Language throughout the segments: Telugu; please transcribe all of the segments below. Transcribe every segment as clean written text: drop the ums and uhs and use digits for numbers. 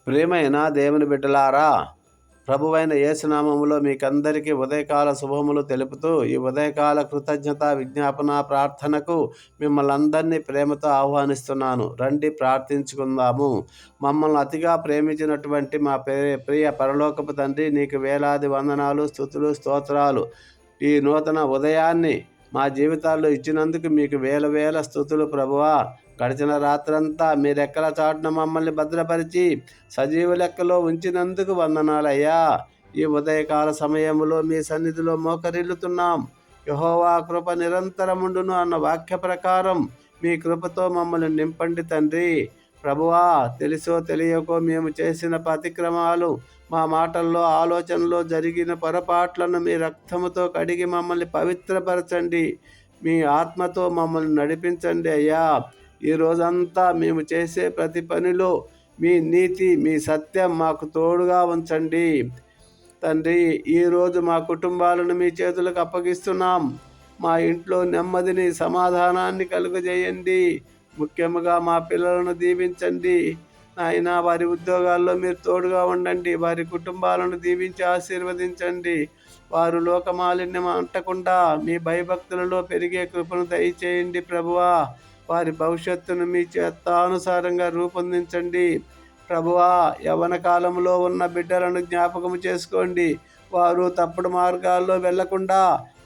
ప్రియమైన దేవుని బిడ్డలారా, ప్రభువైన యేసునామములో మీకందరికీ ఉదయకాల శుభములు తెలుపుతూ ఈ ఉదయకాల కృతజ్ఞత విజ్ఞాపన ప్రార్థనకు మిమ్మల్ని అందరినీ ప్రేమతో ఆహ్వానిస్తున్నాను. రండి ప్రార్థించుకుందాము. మమ్మల్ని అతిగా ప్రేమించినటువంటి మా ప్రియ పరలోకపు తండ్రి, నీకు వేలాది వందనాలు, స్తుతులు, స్తోత్రాలు. ఈ నూతన ఉదయాన్ని మా జీవితాల్లో ఇచ్చినందుకు మీకు వేల వేల స్తుతులు ప్రభువా. గడిచిన రాత్రంతా మీ రెక్కల చాటున మమ్మల్ని భద్రపరిచి సజీవ లెక్కలో ఉంచినందుకు వందనాలయ్యా. ఈ ఉదయకాల సమయంలో మీ సన్నిధిలో మోకరిల్లుతున్నాం. యెహోవా కృప నిరంతరముండును అన్న వాక్య ప్రకారం మీ కృపతో మమ్మల్ని నింపండి తండ్రి. ప్రభువా, తెలుసో తెలియకో మేము చేసిన అతిక్రమాలు, మా మాటల్లో ఆలోచనలో జరిగిన పొరపాట్లను మీ రక్తముతో కడిగి మమ్మల్ని పవిత్రపరచండి. మీ ఆత్మతో మమ్మల్ని నడిపించండి అయ్యా. ఈ రోజంతా మేము చేసే ప్రతి పనిలో మీ నీతి, మీ సత్యం మాకు తోడుగా ఉంచండి తండ్రి. ఈరోజు మా కుటుంబాలను మీ చేతులకు అప్పగిస్తున్నాం. మా ఇంట్లో నెమ్మదిని, సమాధానాన్ని కలుగజేయండి. ముఖ్యంగా మా పిల్లలను దీవించండి నాయన. వారి ఉద్యోగాల్లో మీరు తోడుగా ఉండండి. వారి కుటుంబాలను దీవించి ఆశీర్వదించండి. వారు లోకమాలిన్యం అంటకుండా మీ భయభక్తులలో పెరిగే కృపను దయచేయండి ప్రభువా. వారి భవిష్యత్తును మీ చిత్తానుసారంగా రూపొందించండి ప్రభువా. యవ్వన కాలంలో ఉన్న బిడ్డలను జ్ఞాపకం చేసుకోండి. వారు తప్పుడు మార్గాల్లో వెళ్లకుండా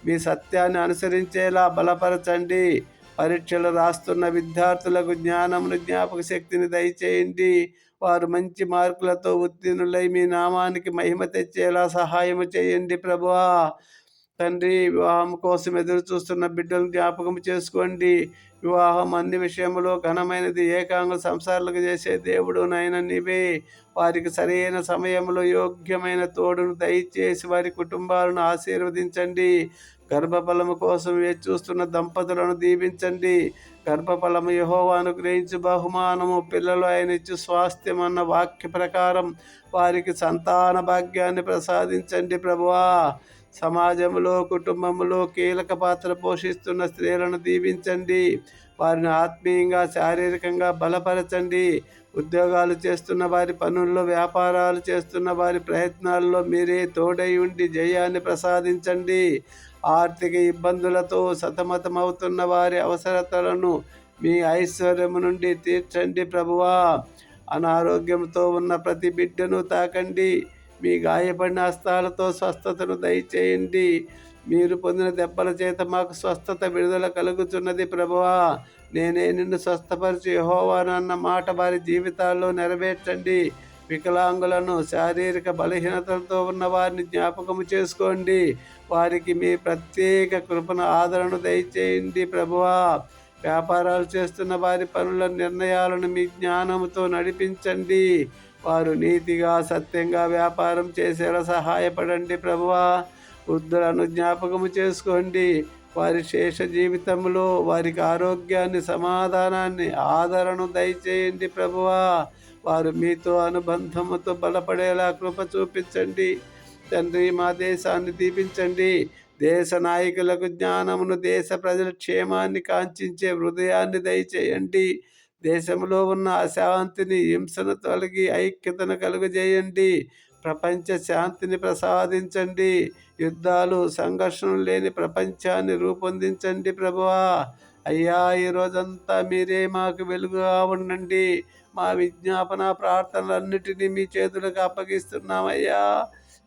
మీ సత్యాన్ని అనుసరించేలా బలపరచండి. పరీక్షలు రాస్తున్న విద్యార్థులకు జ్ఞానమును, జ్ఞాపక శక్తిని దయచేయండి. వారు మంచి మార్కులతో ఉత్తీర్ణులై మీ నామానికి మహిమ తెచ్చేలా సహాయము చేయండి ప్రభువా. తండ్రి, వివాహం కోసం ఎదురు చూస్తున్న బిడ్డలను జ్ఞాపకం చేసుకోండి. వివాహం అన్ని విషయంలో ఘనమైనది. ఏకాంగ సంసారాలకు చేసే దేవుడు నాయన నీవే. వారికి సరైన సమయంలో యోగ్యమైన తోడును దయచేసి వారి కుటుంబాలను ఆశీర్వదించండి. గర్భఫలము కోసం వేచి చూస్తున్న దంపతులను దీవించండి. గర్భఫలము యెహోవా అనుగ్రహించు బహుమానము, పిల్లలు ఆయన ఇచ్చు స్వాస్థ్యం అన్న వాక్య ప్రకారం వారికి సంతాన భాగ్యాన్ని ప్రసాదించండి ప్రభువా. సమాజంలో, కుటుంబంలో కీలక పాత్ర పోషిస్తున్న స్త్రీలను దీవించండి. వారిని ఆత్మీయంగా, శారీరకంగా బలపరచండి. ఉద్యోగాలు చేస్తున్న వారి పనుల్లో, వ్యాపారాలు చేస్తున్న వారి ప్రయత్నాల్లో మీరే తోడై ఉండి జయాన్ని ప్రసాదించండి. ఆర్థిక ఇబ్బందులతో సతమతమవుతున్న వారి అవసరతలను మీ ఐశ్వర్యము నుండి తీర్చండి ప్రభువా. అనారోగ్యంతో ఉన్న ప్రతి బిడ్డను తాకండి. మీ గాయపడిన హస్తాలతో స్వస్థతను దయచేయండి. మీరు పొందిన దెబ్బల చేత మాకు స్వస్థత, విడుదల కలుగుతున్నది ప్రభువా. నేనే నిన్ను స్వస్థపరిచి యెహోవానన్న మాట వారి జీవితాల్లో నెరవేర్చండి. వికలాంగులను, శారీరక బలహీనతలతో ఉన్న వారిని జ్ఞాపకము చేసుకోండి. వారికి మీ ప్రత్యేక కృపను, ఆదరణ దయచేయండి ప్రభువా. వ్యాపారాలు చేస్తున్న వారి పనుల నిర్ణయాలను మీ జ్ఞానముతో నడిపించండి. వారు నీతిగా, సత్యంగా వ్యాపారం చేసేలా సహాయపడండి ప్రభువా. వృద్ధులను జ్ఞాపకము చేసుకోండి. వారి శేష జీవితంలో వారికి ఆరోగ్యాన్ని, సమాధానాన్ని, ఆదరణను దయచేయండి ప్రభువా. వారు మీతో అనుబంధముతో బలపడేలా కృప చూపించండి తండ్రి. మా దేశాన్ని దీపించండి. దేశ నాయకులకు జ్ఞానమును, దేశ ప్రజల క్షేమాన్ని కాంక్షించే హృదయాన్ని దయచేయండి. దేశంలో ఉన్న అశాంతిని, హింసను తొలగి ఐక్యతను కలుగజేయండి. ప్రపంచ శాంతిని ప్రసాదించండి. యుద్ధాలు, సంఘర్షణలు లేని ప్రపంచాన్ని రూపొందించండి ప్రభువా. అయ్యా, ఈ రోజంతా మీరే మాకు వెలుగుగా ఉండండి. మా విజ్ఞాపన ప్రార్థనలన్నిటినీ మీ చేతులకు అప్పగిస్తున్నామయ్యా.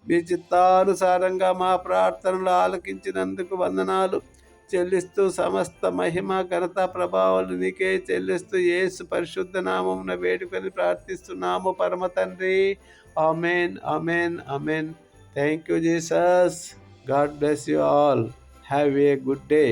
మీ చిత్తానుసారంగా మా ప్రార్థనలు ఆలకించినందుకు వందనాలు చెల్లిస్తూ, సమస్త మహిమ, ఘనత, ప్రభావాలు నీకే చెల్లిస్తూ యేసు పరిశుద్ధ నామమున వేడుకొని ప్రార్థిస్తున్నాము పరమ తండ్రి. Amen, amen, amen. Thank you Jesus. God bless you all. Have a good day.